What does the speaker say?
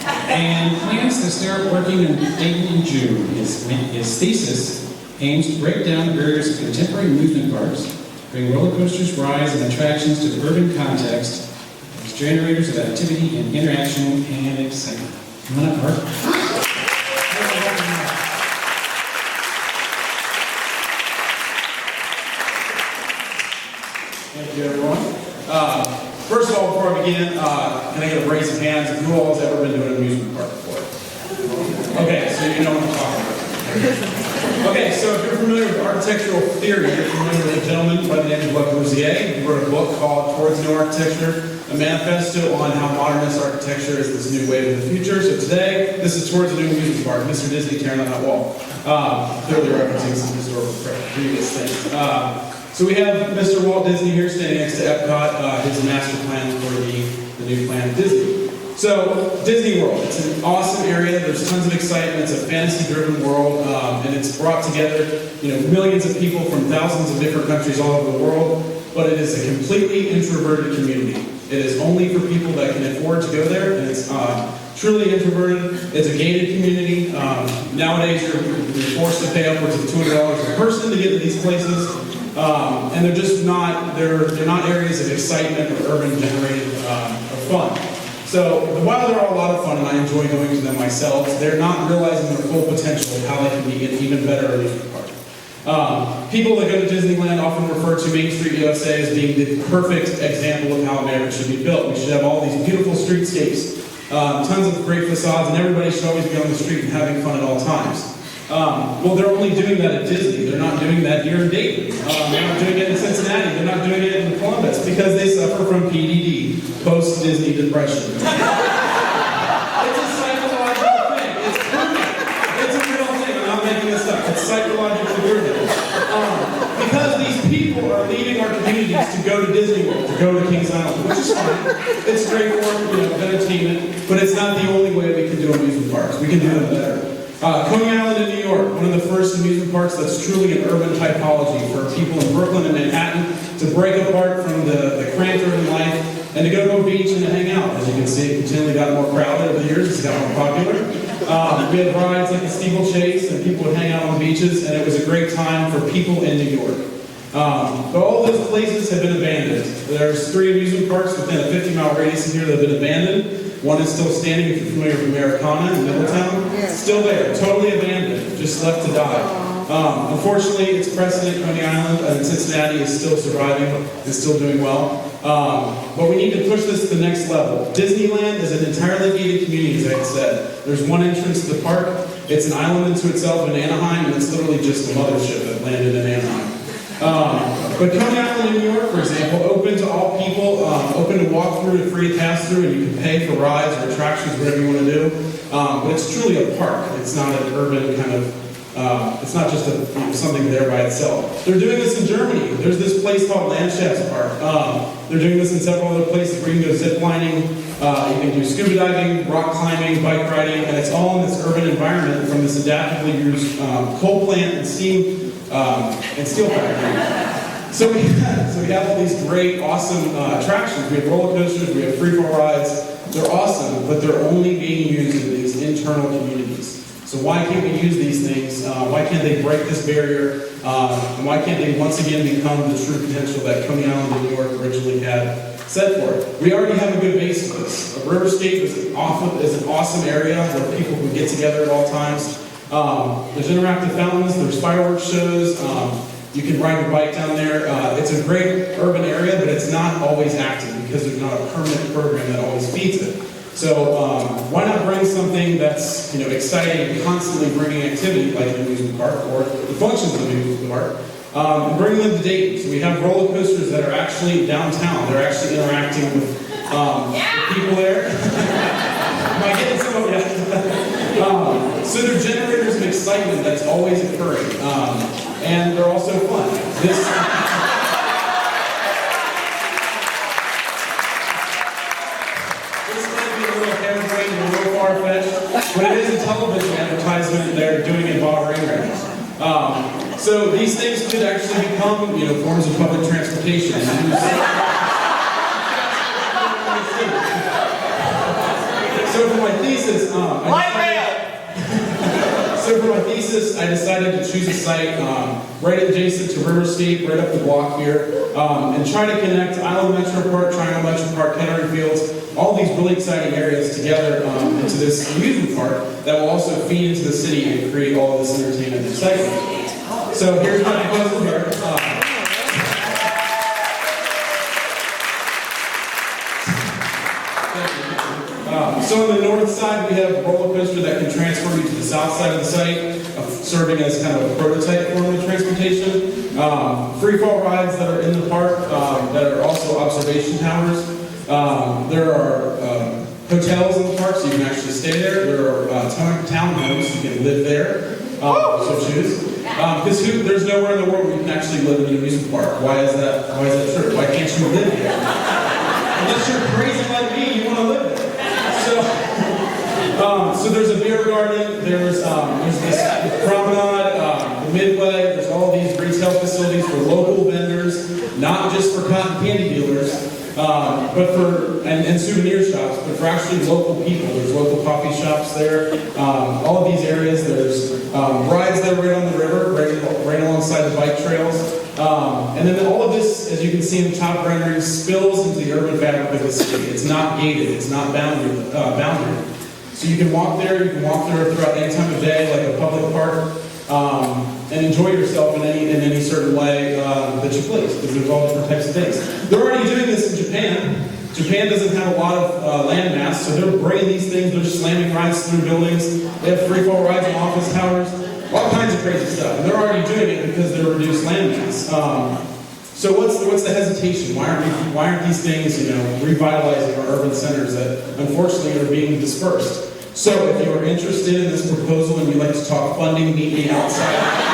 and plans to start working in Dayton in June. His thesis aims to break down the barriers of contemporary amusement parks, bring roller coasters, rides, and attractions to the urban context as generators of activity and interaction and excitement. Come on up, Mark. Thank you, everyone. First of all, before I begin, can I get a raise of hands of who all has ever been to an amusement park before? Okay, so you know what I'm talking about. Okay, so if you're familiar with architectural theory, you're familiar with a gentleman by the name of Le Corbusier. He wrote a book called Towards New Architecture, a manifesto on how modernist architecture is this new wave of the future. So today, this is Towards a New Amusement Park, Mr. Disney tearing on that wall. Clearly referencing some historical previous things. So we have Mr. Walt Disney here standing next to Epcot, his master plan for the new plan of Disney. So, Disney World, it's an awesome area, there's tons of excitement, it's a fantasy-driven world, and it's brought together millions of people from thousands of different countries all over the world, but it is a completely introverted community. It is only for people that can afford to go there, and it's truly introverted. It's a gated community. Nowadays, you're forced to pay upwards of $200 a person to get to these places. And they're just not, they're not areas of excitement or urban generated of fun. So while they're all a lot of fun and I enjoy going to them myself, they're not realizing their full potential of how they can be an even better amusement park. People that go to Disneyland often refer to Main Street USA as being the perfect example of how America should be built. We should have all these beautiful streetscapes, tons of great facades, and everybody should always be on the street and having fun at all times. Well, they're only doing that at Disney. They're not doing that here in Dayton. They're not doing it in Cincinnati. They're not doing it in Columbus because they suffer from PDD, post-Disney depression. It's a psychological thing. It's permanent. It's a real thing. I'm not making this up. It's psychologically proven. Because these people are leaving our communities to go to Disney World, to go to Kings Island, which is fine. It's great for entertainment, but it's not the only way we can do amusement parks. We can do them better. Coney Island in New York, one of the first amusement parks that's truly an urban typology for people in Brooklyn and Manhattan to break apart from the cramped urban life and to go to a beach and to hang out. As you can see, it continually got more crowded over the years. It's got more popular. We had rides like the steeplechase and people would hang out on the beaches, and it was a great time for people in New York. But all those places have been abandoned. There's 3 amusement parks within a 50-mile radius of here that have been abandoned. One is still standing, if you're familiar with Americana in Middletown. It's still there, totally abandoned, just left to die. Unfortunately, its precedent, Coney Island, and Cincinnati is still surviving, is still doing well. But we need to push this to the next level. Disneyland is an entirely gated community, as I said. There's one entrance to the park. It's an island unto itself in Anaheim, and it's literally just a mothership that landed in Anaheim. But Coney Island in New York, for example, open to all people, open to walk through and free to pass through, and you can pay for rides or attractions, whatever you want to do. But it's truly a park. It's not an urban kind of, it's not just something there by itself. They're doing this in Germany. There's this place called Landschaftspark. They're doing this in several other places where you can go zip lining, you can do scuba diving, rock climbing, bike riding, and it's all in this urban environment from this adaptively used coal plant and steam and steel factory. So we have all these great, awesome attractions. We have roller coasters, we have free-fall rides. They're awesome, but they're only being used in these internal communities. So why can't we use these things? Why can't they break this barrier? And why can't they once again become the true potential that Coney Island in New York originally had set for it? We already have a good base of this. Riverscape is an awesome area where people can get together at all times. There's interactive fountains, there's fireworks shows, you can ride your bike down there. It's a great urban area, but it's not always active because there's not a permanent program that always feeds it. So why not bring something that's exciting and constantly bringing activity like an amusement park or the functions of an amusement park, and bring them to Dayton. So we have roller coasters that are actually downtown. They're actually interacting with the people there. Am I getting some of you? So they're generators of excitement that's always occurring, and they're also fun. This might be a little harebrained and a little far-fetched, but it is a television advertisement they're doing in Bahrain right now. So these things could actually become, forms of public transportation. So for my thesis, thesis, so for my thesis, I decided to choose a site right adjacent to River State, right up the block here, and try to connect Island Metro Park, Triangle Metro Park, Kettering Fields, all these really exciting areas together into this amusement park that will also feed into the city and create all of this entertainment and excitement. So here's my proposal here. So on the north side, we have a roller coaster that can transfer you to the south side of the site, serving as kind of a prototype form of transportation. Free fall rides that are in the park that are also observation towers. There are hotels in the park, so you can actually stay there. There are townhomes, you can live there, so choose. Because there's nowhere in the world where you can actually live in an amusement park. Why is that true? Why can't you live here? Unless you're crazy like me, you want to live there. So there's a beer garden, there's this promenade, the Midway, there's all these retail facilities for local vendors, not just for cotton candy dealers, but for, and souvenir shops, but for actually local people. There's local coffee shops there, all of these areas. There's rides that are right on the river, right alongside the bike trails. And then all of this, as you can see in the top rendering, spills into the urban fabric of the city. It's not gated, it's not boundary. So you can walk there throughout any time of day, like a public park, and enjoy yourself in any certain way that you please, because there's all different types of things. They're already doing this in Japan. Japan doesn't have a lot of land mass, so they're bringing these things, they're slamming rides through buildings, they have free fall rides on office towers, all kinds of crazy stuff. And they're already doing it because they're reduced land mass. So what's the hesitation? Why aren't these things, revitalizing our urban centers that unfortunately are being dispersed? So if you are interested in this proposal and you'd like to talk funding, meet me outside.